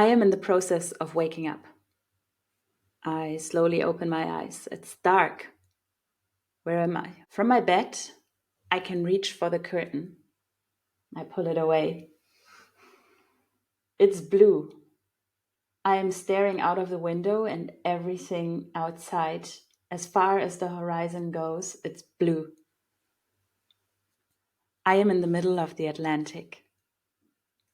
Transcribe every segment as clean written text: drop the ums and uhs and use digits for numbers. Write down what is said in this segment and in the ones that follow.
am in the process of waking up. I slowly open my eyes. It's dark. Where am I? From my bed, I can reach for the curtain. I pull it away. It's blue. I am staring out of the window and everything outside, as far as the horizon goes, it's blue. I am in the middle of the Atlantic.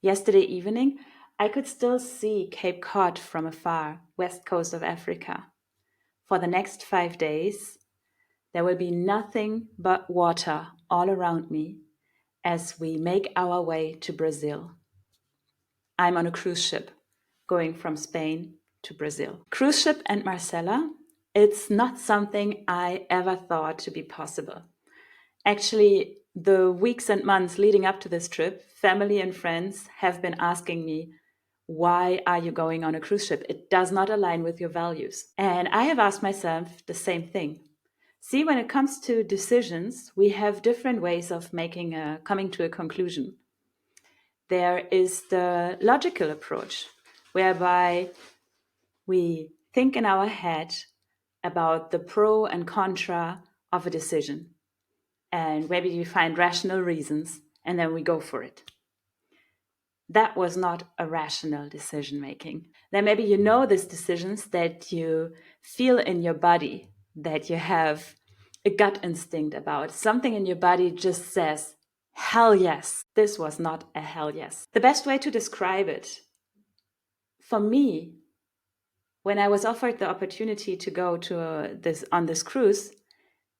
Yesterday evening, I could still see Cape Cod from afar, west coast of Africa. For the next 5 days, there will be nothing but water all around me as we make our way to Brazil. I'm on a cruise ship going from Spain to Brazil. Cruise ship and Marcella, it's not something I ever thought to be possible. Actually, the weeks and months leading up to this trip, family and friends have been asking me, why are you going on a cruise ship? It does not align with your values. And I have asked myself the same thing. See, when it comes to decisions, we have different ways of coming to a conclusion. There is the logical approach, whereby we think in our head about the pro and contra of a decision. And maybe we find rational reasons, and then we go for it. That was not a rational decision making. Then maybe you know these decisions that you feel in your body, that you have a gut instinct about. Something in your body just says, hell yes. This was not a hell yes. The best way to describe it, for me, when I was offered the opportunity to go to on this cruise,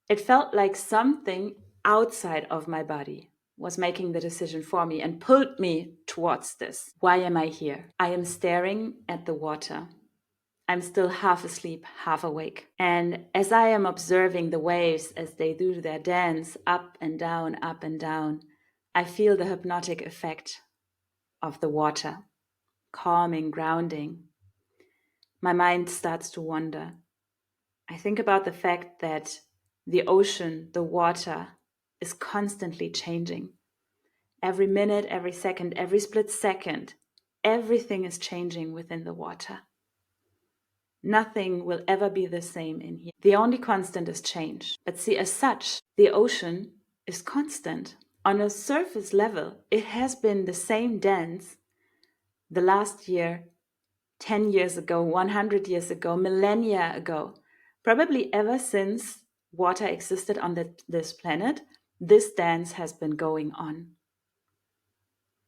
it felt like something outside of my body was making the decision for me and pulled me towards this. Why am I here? I am staring at the water. I'm still half asleep, half awake. And as I am observing the waves as they do their dance up and down, I feel the hypnotic effect of the water, calming, grounding. My mind starts to wander. I think about the fact that the ocean, the water, is constantly changing. Every minute, every second, every split second, everything is changing within the water. Nothing will ever be the same in here. The only constant is change. But see, as such, the ocean is constant. On a surface level, it has been the same dance the last year, 10 years ago, 100 years ago, millennia ago. Probably ever since water existed on this planet, this dance has been going on.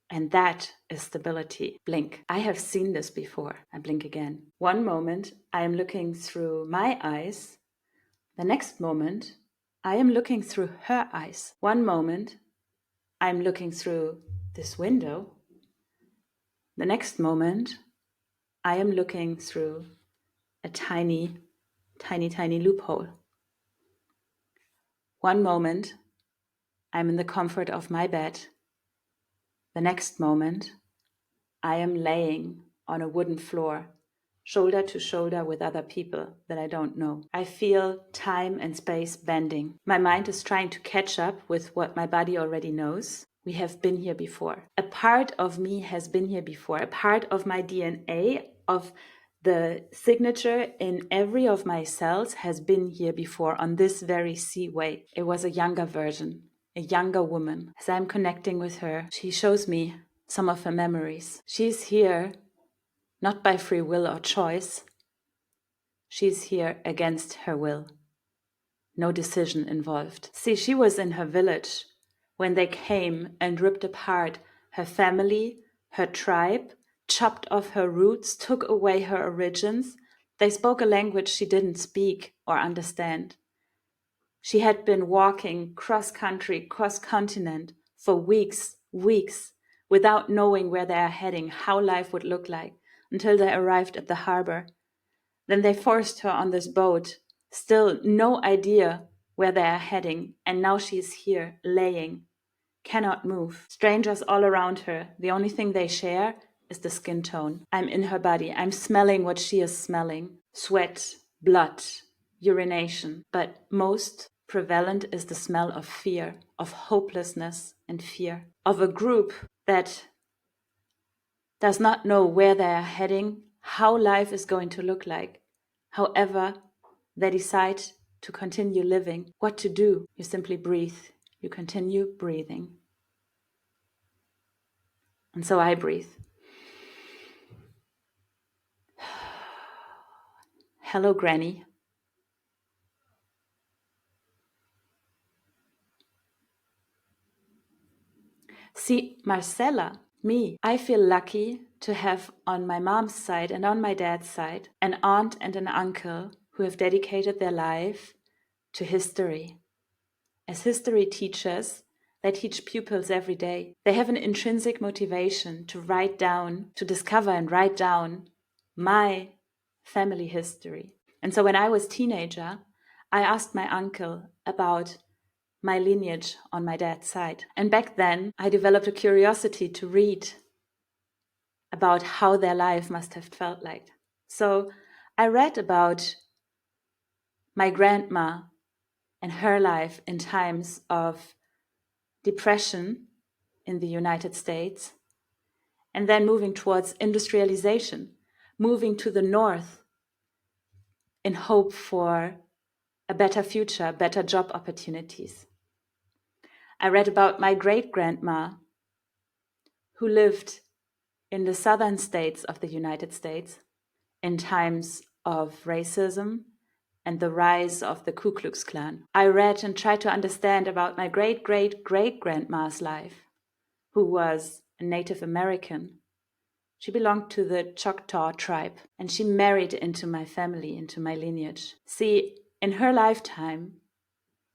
And that is stability. Blink. I have seen this before. I blink again. One moment, I am looking through my eyes. The next moment, I am looking through her eyes. One moment, I'm looking through this window. The next moment, I am looking through a tiny loophole. One moment, I'm in the comfort of my bed. The next moment, I am laying on a wooden floor, shoulder to shoulder with other people that I don't know. I feel time and space bending. My mind is trying to catch up with what my body already knows. We have been here before. A part of me has been here before. A part of my DNA, of the signature in every of my cells, has been here before on this very seaway. It was a younger version, a younger woman. As I'm connecting with her, she shows me some of her memories. She's here not by free will or choice. She's here against her will. No decision involved. See, she was in her village when they came and ripped apart her family, her tribe, chopped off her roots, took away her origins. They spoke a language she didn't speak or understand. She had been walking cross-country, cross-continent for weeks, without knowing where they are heading, how life would look like, until they arrived at the harbor. Then they forced her on this boat, still no idea where they are heading, and now she's here, laying, cannot move. Strangers all around her, the only thing they share is the skin tone. I'm in her body, I'm smelling what she is smelling. Sweat, blood, urination, but most prevalent is the smell of fear, of hopelessness and fear, of a group that does not know where they are heading, how life is going to look like. However, they decide to continue living. What to do? You simply breathe. You continue breathing. And so I breathe. Hello, Granny. See, Marcella, me, I feel lucky to have on my mom's side and on my dad's side an aunt and an uncle who have dedicated their life to history. As history teachers, they teach pupils every day. They have an intrinsic motivation to write down, to discover and write down my family history. And so when I was a teenager, I asked my uncle about my lineage on my dad's side. And back then, I developed a curiosity to read about how their life must have felt like. So I read about my grandma and her life in times of depression in the United States, and then moving towards industrialization, moving to the north in hope for a better future, better job opportunities. I read about my great-grandma who lived in the southern states of the United States in times of racism and the rise of the Ku Klux Klan. I read and tried to understand about my great-great-great-grandma's life, who was a Native American. She belonged to the Choctaw tribe, and she married into my family, into my lineage. See, in her lifetime,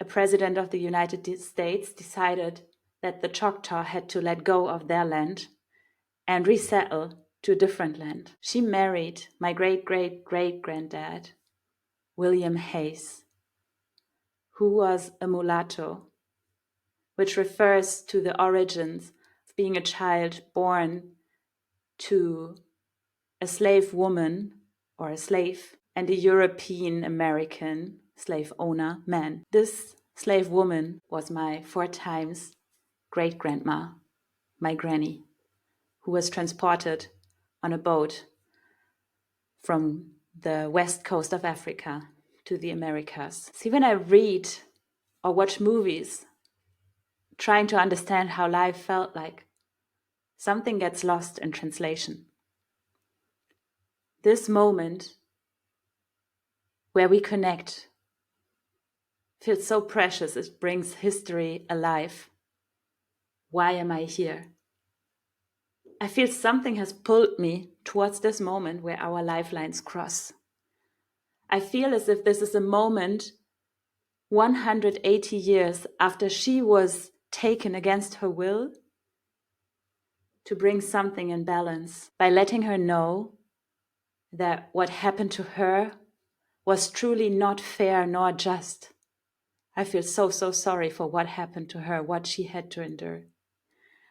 a president of the United States decided that the Choctaw had to let go of their land and resettle to a different land. She married my great-great-great-granddad, William Hayes, who was a mulatto, which refers to the origins of being a child born to a slave woman or a slave and a European American slave owner man. This slave woman was my 4 times great-grandma, my granny, who was transported on a boat from the west coast of Africa to the Americas. See, when I read or watch movies, trying to understand how life felt like, something gets lost in translation. This moment where we connect feels so precious. It brings history alive. Why am I here? I feel something has pulled me towards this moment where our lifelines cross. I feel as if this is a moment 180 years after she was taken against her will to bring something in balance by letting her know that what happened to her was truly not fair nor just. I feel so sorry for what happened to her, what she had to endure.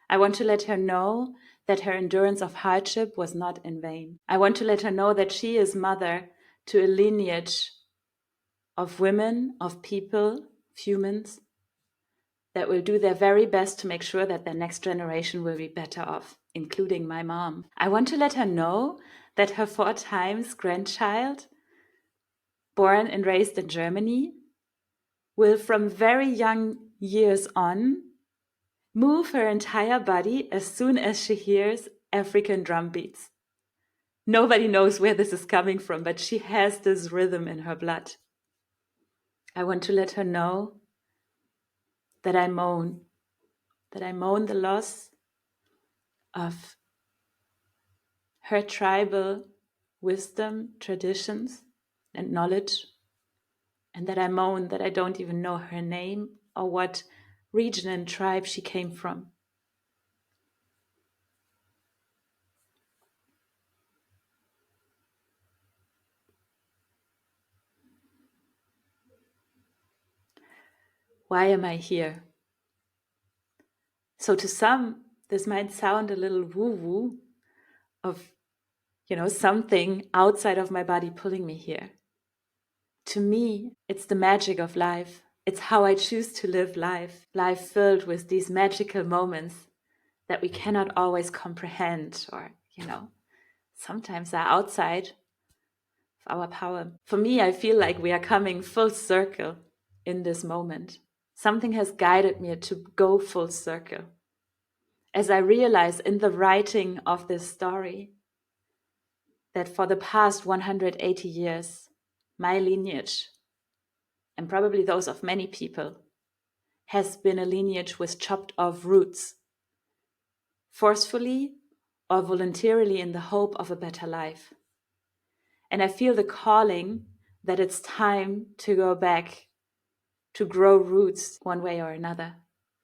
I want to let her know that her endurance of hardship was not in vain. I want to let her know that she is mother to a lineage of women, of people, of humans, that will do their very best to make sure that their next generation will be better off, including my mom. I want to let her know that her 4 times grandchild, born and raised in Germany, will from very young years on move her entire body as soon as she hears African drum beats. Nobody knows where this is coming from, but she has this rhythm in her blood. I want to let her know that I mourn the loss of her tribal wisdom, traditions, and knowledge, and that I mourn that I don't even know her name or what region and tribe she came from. Why am I here? So to some, this might sound a little woo-woo of, something outside of my body pulling me here. To me, it's the magic of life. It's how I choose to live life filled with these magical moments that we cannot always comprehend or sometimes are outside of our power. For me, I feel like we are coming full circle in this moment. Something has guided me to go full circle. As I realize in the writing of this story that for the past 180 years, my lineage, and probably those of many people, has been a lineage with chopped off roots, forcefully or voluntarily in the hope of a better life. And I feel the calling that it's time to go back, to grow roots one way or another,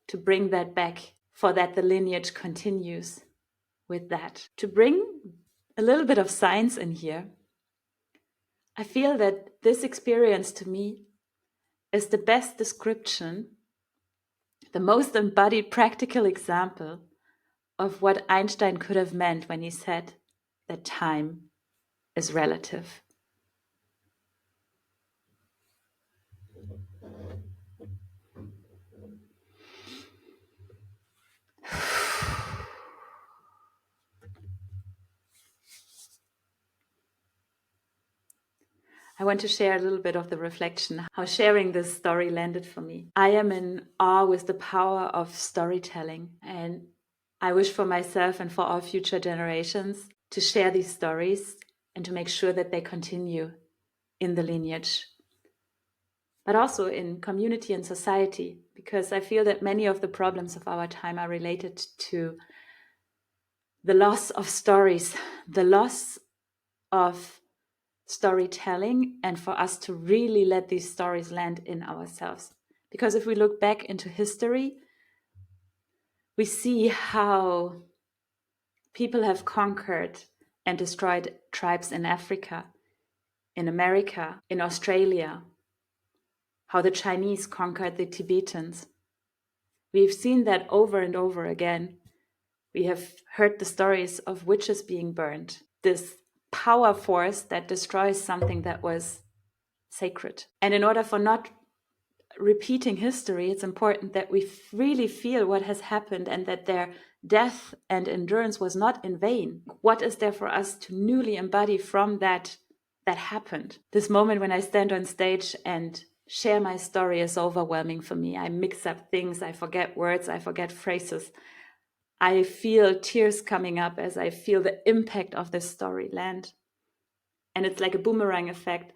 to bring that back, for that the lineage continues with that. To bring a little bit of science in here, I feel that this experience to me is the best description, the most embodied practical example of what Einstein could have meant when he said that time is relative. I want to share a little bit of the reflection, how sharing this story landed for me. I am in awe with the power of storytelling, and I wish for myself and for our future generations to share these stories and to make sure that they continue in the lineage, but also in community and society, because I feel that many of the problems of our time are related to the loss of stories, the loss of storytelling, and for us to really let these stories land in ourselves. Because if we look back into history, we see how people have conquered and destroyed tribes in Africa, in America, in Australia, how the Chinese conquered the Tibetans. We've seen that over and over again. We have heard the stories of witches being burned, this power force that destroys something that was sacred. And in order for not repeating history, it's important that we really feel what has happened and that their death and endurance was not in vain. What is there for us to newly embody from that happened? This moment when I stand on stage and share my story is overwhelming for me. I mix up things, I forget words, I forget phrases. I feel tears coming up as I feel the impact of this story land. And it's like a boomerang effect.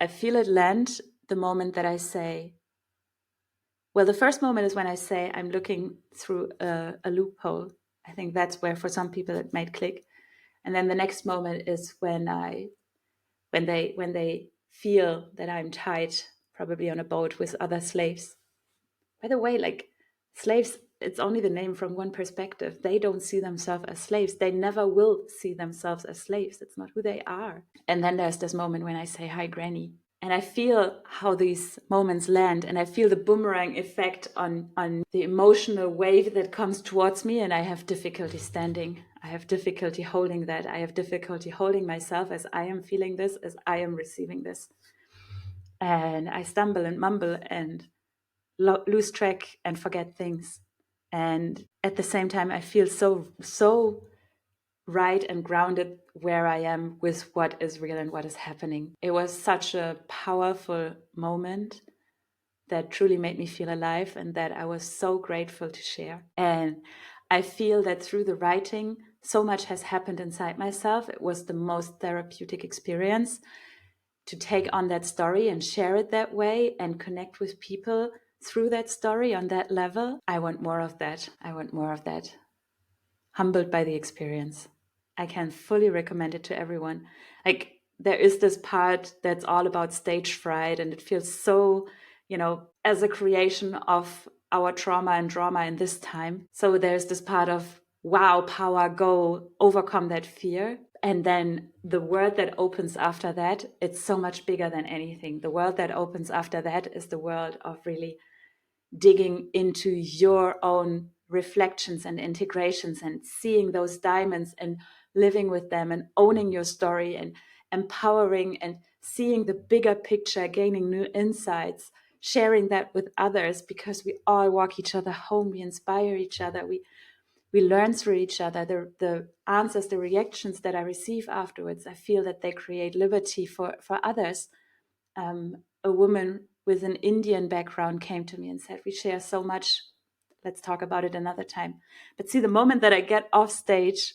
I feel it land the moment that I say, well, the first moment is when I say I'm looking through a loophole. I think that's where for some people it might click. And then the next moment is when they feel that I'm tied, probably on a boat with other slaves. By the way, like slaves, it's only the name from one perspective. They don't see themselves as slaves. They never will see themselves as slaves. It's not who they are. And then there's this moment when I say, hi, Granny. And I feel how these moments land, and I feel the boomerang effect on the emotional wave that comes towards me, and I have difficulty standing. I have difficulty holding that. I have difficulty holding myself as I am feeling this, as I am receiving this. And I stumble and mumble and lose track and forget things. And at the same time, I feel so right and grounded where I am with what is real and what is happening. It was such a powerful moment that truly made me feel alive and that I was so grateful to share. And I feel that through the writing, so much has happened inside myself. It was the most therapeutic experience to take on that story and share it that way and connect with people through that story on that level. I want more of that. I want more of that. Humbled by the experience. I can fully recommend it to everyone. Like, there is this part that's all about stage fright, and it feels so, as a creation of our trauma and drama in this time. So there's this part of, wow, power, go, overcome that fear. And then the world that opens after that, it's so much bigger than anything. The world that opens after that is the world of really digging into your own reflections and integrations and seeing those diamonds and living with them and owning your story and empowering and seeing the bigger picture, gaining new insights, sharing that with others, because we all walk each other home, we inspire each other, we we learn through each other. The answers, the reactions that I receive afterwards, I feel that they create liberty for others. A woman with an Indian background came to me and said, we share so much. Let's talk about it another time. But see, the moment that I get off stage,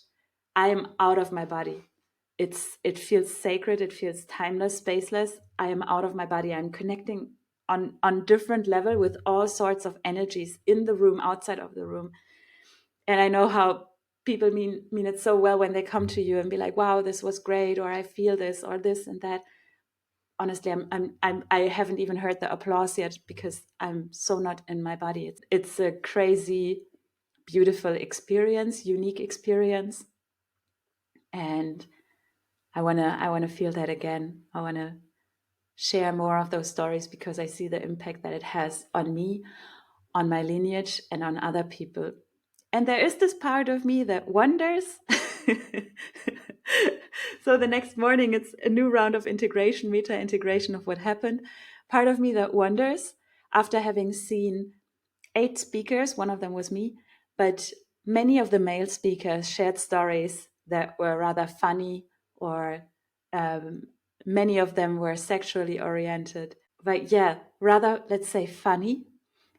I am out of my body. It feels sacred. It feels timeless, spaceless. I am out of my body. I'm connecting on different level with all sorts of energies in the room, outside of the room. And I know how people mean it so well when they come to you and be like, wow, this was great, or I feel this, or this and that. Honestly, I haven't even heard the applause yet because I'm so not in my body. It's a crazy, beautiful experience, unique experience. And I wanna feel that again. I wanna share more of those stories because I see the impact that it has on me, on my lineage, and on other people. And there is this part of me that wonders. So the next morning, it's a new round of integration, meta integration of what happened. Part of me that wonders, after having seen 8 speakers, one of them was me, but many of the male speakers shared stories that were rather funny, or many of them were sexually oriented. But yeah, rather, let's say, funny.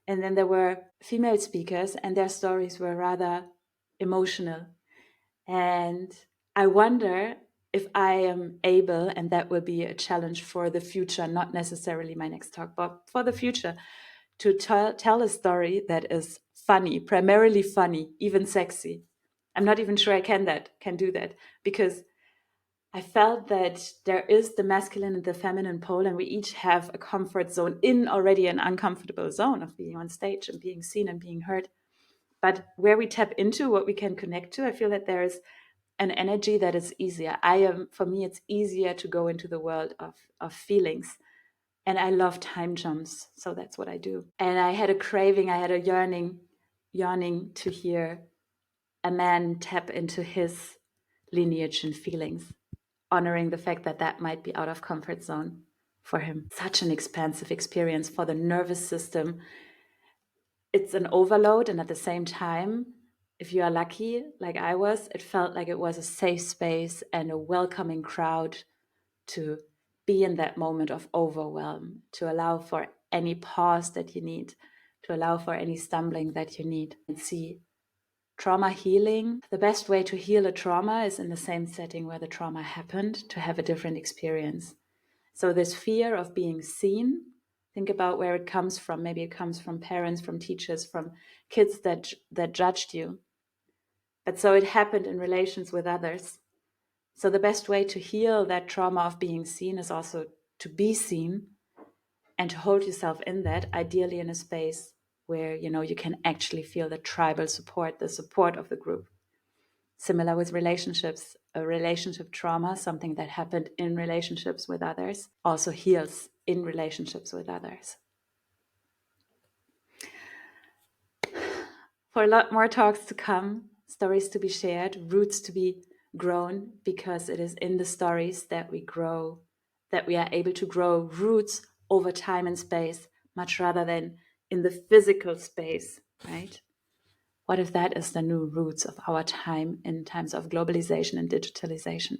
And then there were female speakers, and their stories were rather emotional. And I wonder if I am able, and that will be a challenge for the future, not necessarily my next talk, but for the future, to tell a story that is funny, primarily funny, even sexy. I'm not even sure I can do that, because I felt that there is the masculine and the feminine pole, and we each have a comfort zone in already an uncomfortable zone of being on stage and being seen and being heard. But where we tap into what we can connect to, I feel that there is an energy that is easier. For me, it's easier to go into the world of feelings. And I love time jumps, so that's what I do. And I had a craving, I had a yearning to hear a man tap into his lineage and feelings, honoring the fact that that might be out of comfort zone for him. Such an expansive experience for the nervous system. It's an overload, and at the same time, if you are lucky, like I was, it felt like it was a safe space and a welcoming crowd to be in that moment of overwhelm, to allow for any pause that you need, to allow for any stumbling that you need. And see, trauma healing, the best way to heal a trauma is in the same setting where the trauma happened, to have a different experience. So this fear of being seen, think about where it comes from. Maybe it comes from parents, from teachers, from kids that judged you. But so it happened in relations with others. So the best way to heal that trauma of being seen is also to be seen and to hold yourself in that, ideally in a space where you can actually feel the tribal support, the support of the group. Similar with relationships, a relationship trauma, something that happened in relationships with others, also heals in relationships with others. For a lot more talks to come, stories to be shared, roots to be grown, because it is in the stories that we grow, that we are able to grow roots over time and space, much rather than in the physical space, right? What if that is the new roots of our time in times of globalization and digitalization?